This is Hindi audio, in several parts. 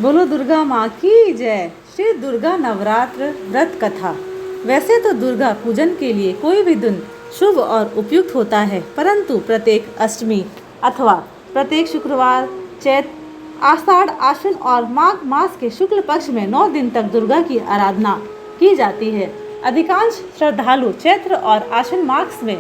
बोलो दुर्गा माँ की जय। श्री दुर्गा नवरात्र व्रत कथा। वैसे तो दुर्गा पूजन के लिए कोई भी दिन शुभ और उपयुक्त होता है, परंतु प्रत्येक अष्टमी अथवा प्रत्येक शुक्रवार, चैत्र, आषाढ़, आश्विन और माघ मास के शुक्ल पक्ष में 9 दिन तक दुर्गा की आराधना की जाती है। अधिकांश श्रद्धालु चैत्र और आश्विन मास में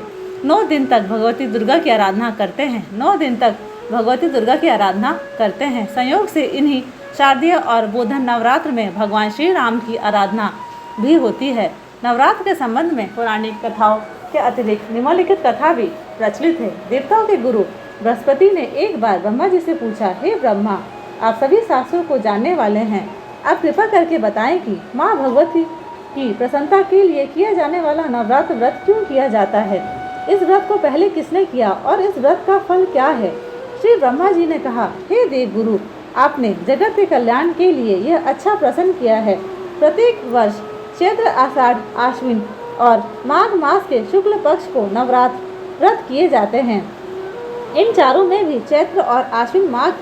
9 दिन तक भगवती दुर्गा की आराधना करते हैं। 9 दिन तक भगवती दुर्गा की आराधना करते हैं। संयोग से इन्हीं शारदीय और बोधन नवरात्र में भगवान श्री राम की आराधना भी होती है। नवरात्र के संबंध में पौराणिक कथाओं के अतिरिक्त निम्नलिखित कथा भी प्रचलित है। देवताओं के गुरु बृहस्पति ने एक बार ब्रह्मा जी से पूछा, हे ब्रह्मा, आप सभी शास्त्रों को जानने वाले हैं, आप कृपा करके बताएं कि माँ भगवती की प्रसन्नता के लिए किया जाने वाला नवरात्र व्रत क्यों किया जाता है। इस व्रत को पहले किसने किया और इस व्रत का फल क्या है। श्री ब्रह्मा जी ने कहा, हे देव गुरु, आपने जगत के कल्याण के लिए यह अच्छा प्रश्न किया है। प्रत्येक वर्ष चैत्र, आषाढ़, आश्विन और माघ मास के शुक्ल पक्ष को नवरात्र व्रत किए जाते हैं। इन चारों में भी चैत्र और आश्विन माघ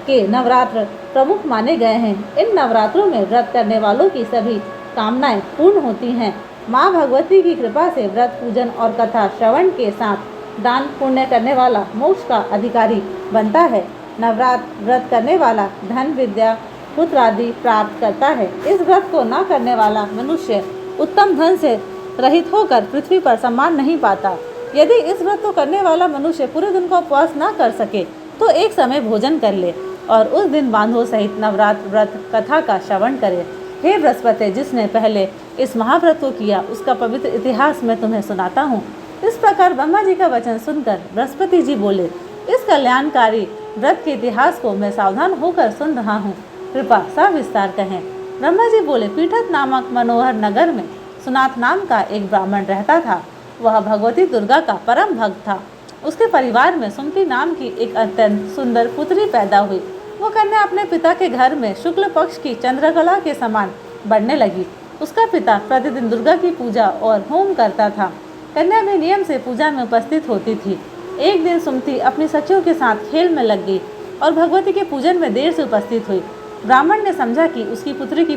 के नवरात्र प्रमुख माने गए हैं। इन नवरात्रों में व्रत करने वालों की सभी कामनाएं पूर्ण होती हैं। माँ भगवती की कृपा से व्रत पूजन और कथा श्रवण के साथ दान पुण्य करने वाला मोक्ष का अधिकारी बनता है। नवरात्र व्रत करने वाला धन, विद्या, पुत्र आदि प्राप्त करता है। इस व्रत को न करने वाला मनुष्य उत्तम धन से रहित होकर पृथ्वी पर सम्मान नहीं पाता। यदि इस व्रत को करने वाला मनुष्य पूरे दिन का उपवास न कर सके तो एक समय भोजन कर ले और उस दिन बांधों सहित नवरात्र व्रत कथा का श्रवण करे। हे बृहस्पति, जिसने पहले इस महाव्रत को किया उसका पवित्र इतिहास मैं तुम्हें सुनाता हूँ। इस प्रकार ब्रह्मा जी का वचन सुनकर बृहस्पति जी बोले, इस कल्याणकारी व्रत के इतिहास को मैं सावधान होकर सुन रहा हूँ, कृपा सविस्तार कहें। ब्रह्मा जी बोले, पीठत नामक मनोहर नगर में सुनाथ नाम का एक ब्राह्मण रहता था। वह भगवती दुर्गा का परम भक्त था। उसके परिवार में सुमति नाम की एक अत्यंत सुंदर पुत्री पैदा हुई। वो कन्या अपने पिता के घर में शुक्ल पक्ष की चंद्रकला के समान बढ़ने लगी। उसका पिता प्रतिदिन दुर्गा की पूजा और होम करता था। कन्या भी नियम से पूजा में उपस्थित होती थी। एक दिन सुमति अपनी सखियों के साथ खेल में लग गई और भगवती के पूजन में देर से उपस्थित हुई। ब्राह्मण ने समझा कि उसकी पुत्री की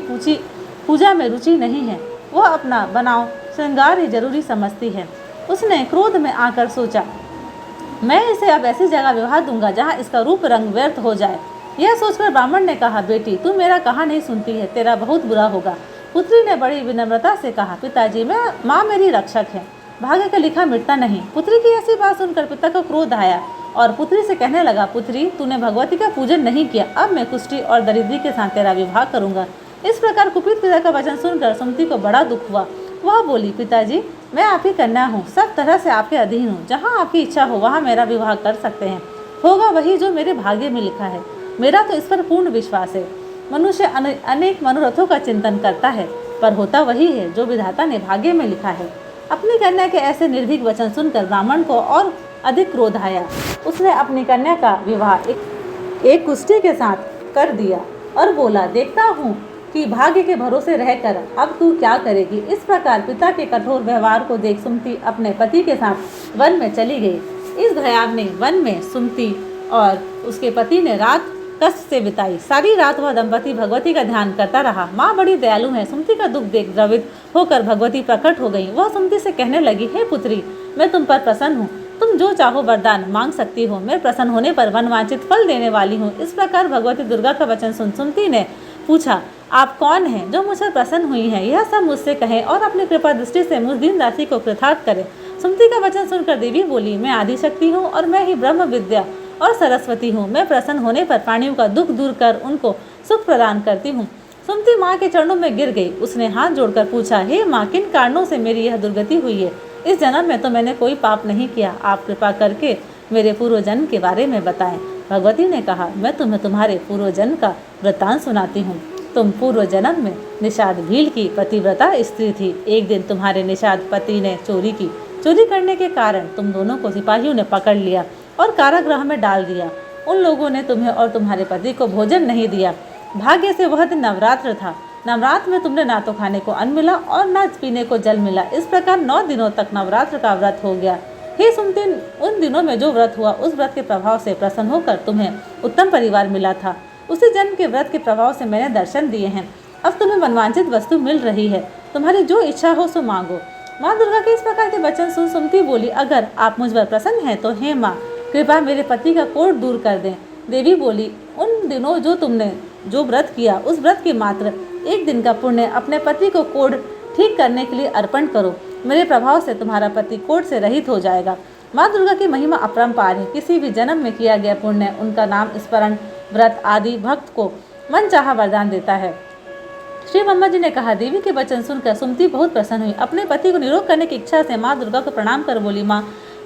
पूजा में रुचि नहीं है, वह अपना बनाव श्रृंगार ही जरूरी समझती है। उसने क्रोध में आकर सोचा, मैं इसे अब ऐसी जगह विवाह दूंगा जहाँ इसका रूप रंग व्यर्थ हो जाए। यह सोचकर ब्राह्मण ने कहा, बेटी, तू मेरा कहा नहीं सुनती है, तेरा बहुत बुरा होगा। पुत्री ने बड़ी विनम्रता से कहा, पिताजी, माँ मेरी रक्षक है, भाग्य का लिखा मिटता नहीं। पुत्री की ऐसी बात सुनकर पिता को क्रोध आया और पुत्री से कहने लगा, पुत्री, तूने भगवती का पूजन नहीं किया, अब मैं कुष्ठी और दरिद्री के साथ तेरा विवाह करूंगा। इस प्रकार कुपित पिता का वचन सुनकर सुमति को बड़ा दुख हुआ। वह बोली, पिताजी, मैं आपकी कन्या हूँ, सब तरह से आपके अधीन हूँ, जहाँ आपकी इच्छा हो वहाँ मेरा विवाह कर सकते हैं। होगा वही जो मेरे भाग्य में लिखा है। मेरा तो इस पर पूर्ण विश्वास है। मनुष्य अनेक मनोरथों का चिंतन करता है, पर होता वही है जो विधाता ने भाग्य में लिखा है। अपनी कन्या के ऐसे निर्भीक वचन सुनकर ब्राह्मण को और अधिक क्रोध आया। उसने अपनी कन्या का विवाह एक कुष्ठी के साथ कर दिया और बोला, देखता हूँ कि भाग्य के भरोसे रहकर अब तू क्या करेगी। इस प्रकार पिता के कठोर व्यवहार को देख सुमति अपने पति के साथ वन में चली गई। इस भयावने वन में सुमति और उसके पति ने रात कष्ट से बिताई। सारी रात वह दंपति भगवती का ध्यान करता रहा। माँ बड़ी दयालु है। सुमति का दुख देख द्रवित होकर भगवती प्रकट हो गई। वह सुमति से कहने लगी, हे पुत्री, मैं तुम पर प्रसन्न हूँ, तुम जो चाहो वरदान मांग सकती हो। मैं प्रसन्न होने पर वनवांछित फल देने वाली हूँ। इस प्रकार भगवती दुर्गा का वचन सुन सुमति ने पूछा, आप कौन हैं जो मुझसे प्रसन्न हुई हैं? यह सब मुझसे कहें और अपनी कृपा दृष्टि से मुझ दीन दासी को कृतार्थ करें। सुमति का वचन सुनकर देवी बोली, मैं आदिशक्ति हूँ और मैं ही ब्रह्म विद्या और सरस्वती हूँ। मैं प्रसन्न होने पर प्राणियों का दुख दूर कर उनको सुख प्रदान करती हूँ। सुमति माँ के चरणों में गिर गई। उसने हाथ जोड़कर पूछा, हे माँ, किन कारणों से मेरी यह दुर्गति हुई है? इस जन्म में तो मैंने कोई पाप नहीं किया। आप कृपा करके मेरे पूर्व जन्म के बारे में बताएं। भगवती ने कहा, मैं तुम्हें तुम्हारे पूर्व जन्म का वृत्तांत सुनाती हूँ। तुम पूर्व जन्म में निषाद भील की पतिव्रता स्त्री थी। एक दिन तुम्हारे निषाद पति ने चोरी की। चोरी करने के कारण तुम दोनों को सिपाहियों ने पकड़ लिया और कारागृह में डाल दिया। उन लोगों ने तुम्हें और तुम्हारे पति को भोजन नहीं दिया। भाग्य से वह दिन नवरात्र था। नवरात्र में तुमने ना तो खाने को अन्न मिला और ना पीने को जल मिला। इस प्रकार 9 दिनों तक नवरात्र का व्रत हो गया। हे सुमति, उन दिनों में जो व्रत हुआ उस व्रत के प्रभाव से प्रसन्न होकर तुम्हें उत्तम परिवार मिला था। उसी जन्म के व्रत के प्रभाव से मैंने दर्शन दिए हैं। अब तुम्हें मनवांछित वस्तु मिल रही है, तुम्हारी जो इच्छा हो सो मांगो। माँ दुर्गा के इस प्रकार के वचन सुन सुमति बोली, अगर आप मुझ पर प्रसन्न हैं तो हे माँ, कृपा मेरे पति का कोढ़ दूर कर दें। देवी बोली, उन दिनों जो तुमने जो व्रत किया, उस व्रत के मात्र एक दिन का पुण्य अपने पति को कोढ़ ठीक करने के लिए अर्पण करो। मेरे प्रभाव से तुम्हारा पति कोढ़ से रहित हो जाएगा। माँ दुर्गा की महिमा अपरंपार है। किसी भी जन्म में किया गया पुण्य, उनका नाम स्मरण, व्रत आदि भक्त को मनचाहा वरदान देता है। श्री ब्रह्मा जी ने कहा। देवी के वचन सुनकर सुमति बहुत प्रसन्न हुई। अपने पति को निरोग करने की इच्छा से माँ दुर्गा को प्रणाम कर बोली, माँ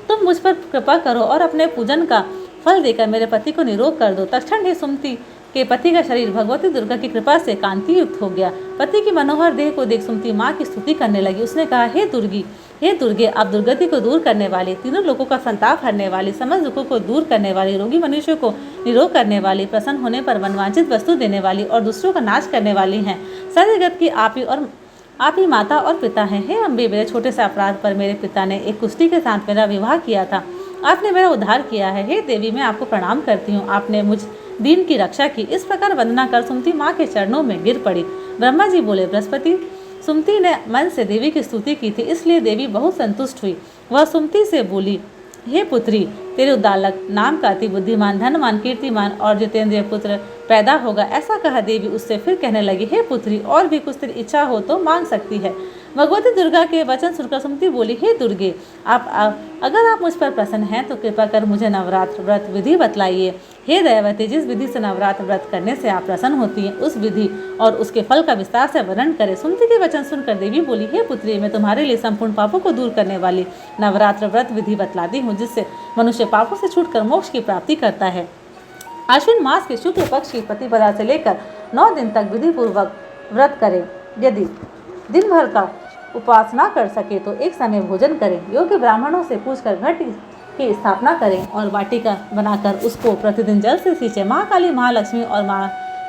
तुम मुझ पर कृपा करो और अपने पूजन का फल देकर मेरे पति को निरोग कर दो। तत्क्षण ही सुमति के पति का शरीर भगवती दुर्गा की कृपा से कांति युक्त हो गया। पति की मनोहर देह को देख सुमति माँ की स्तुति करने लगी। उसने कहा, हे दुर्गे, आप दुर्गति को दूर करने वाली, तीनों लोगों का संताप हरने वाली, समस्त दुखों को दूर करने वाली, रोगी मनुष्य को निरोग करने वाली, प्रसन्न होने पर मनवांछित वस्तु देने वाली और दूसरों का नाश करने वाली हैं। सारे जगत की आप ही माता और पिता हैं। हे अम्बे, मेरे छोटे से अपराध पर मेरे पिता ने एक कुष्टी के साथ मेरा विवाह किया था। आपने मेरा उद्धार किया है। हे देवी, मैं आपको प्रणाम करती हूँ, आपने मुझ दीन की रक्षा की। इस प्रकार वंदना कर सुमति माँ के चरणों में गिर पड़ी। ब्रह्मा जी बोले, बृहस्पति, सुमति ने मन से देवी की स्तुति की थी, इसलिए देवी बहुत संतुष्ट हुई। वह सुमति से बोली, हे पुत्री, तेरे उद्दालक नाम का अति बुद्धिमान, धनवान, कीर्तिमान और जितेंद्रिय पुत्र पैदा होगा। ऐसा कहा देवी उससे फिर कहने लगी, हे पुत्री, और भी कुछ तेरी इच्छा हो तो मांग सकती है। भगवती दुर्गा के वचन सुनकर सुमति बोली, हे दुर्गे, अगर आप मुझ पर प्रसन्न हैं तो कृपा कर मुझे नवरात्र व्रत विधि बतलाइए। हे दयावती, जिस विधि से नवरात्र व्रत करने से आप प्रसन्न होती हैं, उस विधि और उसके फल का विस्तार से वर्णन करें। सुमति के वचन सुनकर देवी बोली, हे पुत्री, मैं तुम्हारे लिए संपूर्ण पापों को दूर करने वाली नवरात्र व्रत विधि बतलाती हूँ, जिससे मनुष्य पापों से छूटकर मोक्ष की प्राप्ति करता है। आश्विन मास के शुक्ल पक्ष की प्रतिपदा से लेकर 9 दिन तक विधि पूर्वक व्रत करें। यदि दिन भर का उपवास न कर सके तो एक समय भोजन करें। योग्य ब्राह्मणों से पूछकर घट की स्थापना करें और वाटिका बनाकर उसको प्रतिदिन जल से सींचे। महाकाली, महालक्ष्मी और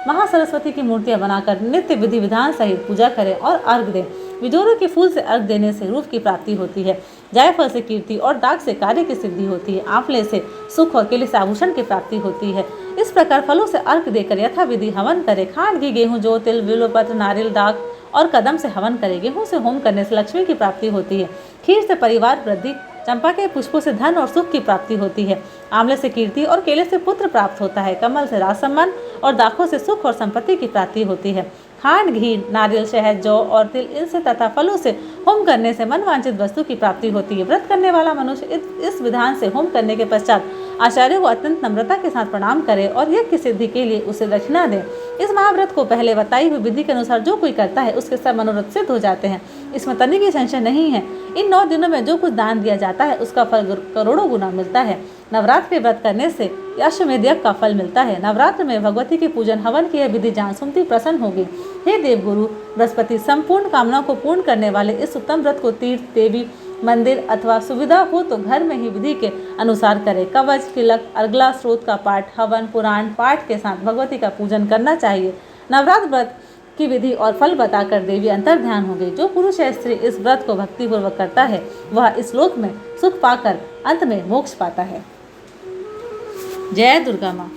महासरस्वती की मूर्तियां बनाकर नित्य विधि विधान सहित पूजा करें और अर्घ दें। विजोरों के फूल से अर्घ देने से रूप की प्राप्ति होती है। जायफल से कीर्ति और दाग से कार्य की सिद्धि होती है। आंवले से सुख और केले से आभूषण की प्राप्ति होती है। इस प्रकार फलों से अर्घ देकर यथाविधि हवन करे। खांड, घी, गेहूं, जौ, तिल, बिल्वपत्र, नारियल, दाग और कदम से हवन करे। गेहूं से होम करने से लक्ष्मी की प्राप्ति होती है। खीर से परिवार वृद्धि, चंपा के पुष्पों से धन और सुख की प्राप्ति होती है। आंवले से कीर्ति और केले से पुत्र प्राप्त होता है। कमल से राज सम्मान और दाखों से सुख और संपत्ति की प्राप्ति होती है। खांड, घी, नारियल, शहद, जौ और तिल, इनसे तथा फलों से होम करने से मनवांछित वस्तु की प्राप्ति होती है। व्रत करने वाला मनुष्य इस विधान से होम करने के पश्चात आचार्यों को अत्यंत नम्रता के साथ प्रणाम करे और यज्ञ की सिद्धि के लिए उसे दक्षिणा दे। इस महाव्रत को पहले बताई हुई विधि के अनुसार जो कोई करता है उसके सब मनोरथ सिद्ध हो जाते हैं। इसमें तनिक भी संशय नहीं है। इन 9 दिनों में जो कुछ दान दिया जाता है उसका फल करोड़ों गुना मिलता है। नवरात्र के व्रत करने से अश्वमेध यज्ञ का फल मिलता है। नवरात्र में भगवती के पूजन हवन की विधि जान सुमति प्रसन्न होगी। हे देवगुरु बृहस्पति, संपूर्ण कामनाओं को पूर्ण करने वाले इस उत्तम व्रत को तीर्थ, देवी मंदिर अथवा सुविधा हो तो घर में ही विधि के अनुसार करें। कवच, तिलक, अर्गला स्रोत का पाठ, हवन, पुराण पाठ के साथ भगवती का पूजन करना चाहिए। नवरात्र व्रत की विधि और फल बताकर देवी अंतर ध्यान हो गई। जो पुरुष या स्त्री इस व्रत को भक्तिपूर्वक करता है वह इस लोक में सुख पाकर अंत में मोक्ष पाता है। जय दुर्गा माँ।